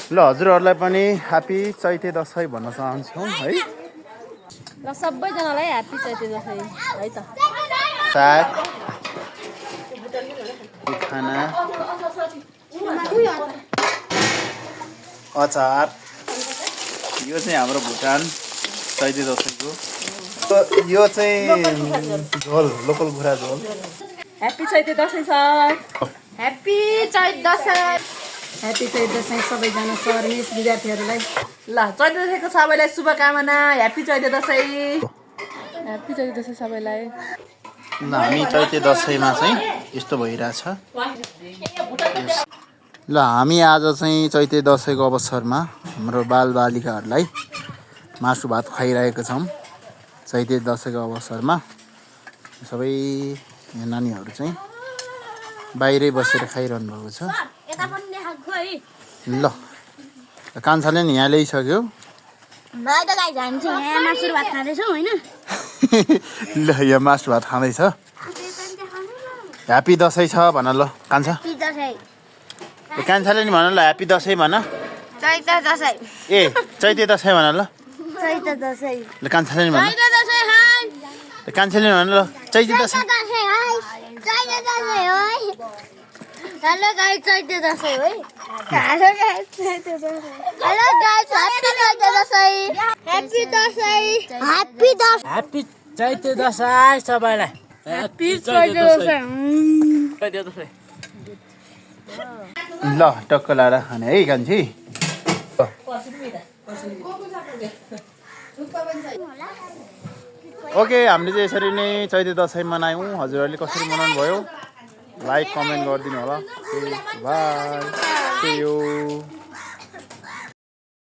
ल हजुरहरूलाई पनि ह्यापी चैते दसैँ भन्न चाहन्छौँ है। ल सबैजनालाई ह्यापी चैते दसैँ है त। साग खाना अचार यो चाहिँ हाम्रो भुटान चैते दसैँको। यो चाहिँ झोल लोकल कुखुरा झोल। Happy Chaite Dashain sir. Happy Chait Dashain. Happy Chaite Dashain सबैजना सर मिस विद्यार्थीहरूलाई। ल चैते दसैँको सबैलाई शुभकामना। ह्यापी चैते दसैँ। ह्यापी चैते दसैँ सबैलाई। ल हामी चैते दसैँमा चाहिँ यस्तो भइरहेछ। ल हामी आज चाहिँ चैते दसैँको अवसरमा हाम्रो बालबालिकाहरूलाई मासु भात खुवाइरहेका छौँ। चैते दसैँको अवसरमा सबै नानीहरू चाहिँ बाहिरै बसेर खाइरहनु भएको छ। ल कान्छाले नि यहाँ ल्याइसक्यो। ल यहाँ मासु भात खाँदैछ। ह्यापी दसैँ छ भन ल कान्छा। कान्छाले नि भन ल ह्यापी दसैँ भन। चैत दसैँ। ए चैते दसैँ भन ल। चैत दसैँ। ल कान्छाले नि भन। कान्छाले भन ल चैते दसैँ। हेलो गाइस चैत दसैँ है। Hello guys Chait Dashain. Hello guys happy Chait Dashain. Happy Dashain. Happy Dashain. Happy Chaite Dashain सबैलाई। ह्यापी चैत दसैँ। चैते दसैँ। ल टक्क लाएर खाने है कान्छी। ओके हामीले चाहिँ यसरी नै चैते दसैँ मनायौँ। हजुरहरूले कसरी मनाउनु भयो लाइक कमेन्ट गरिदिनु होला। Bye see you.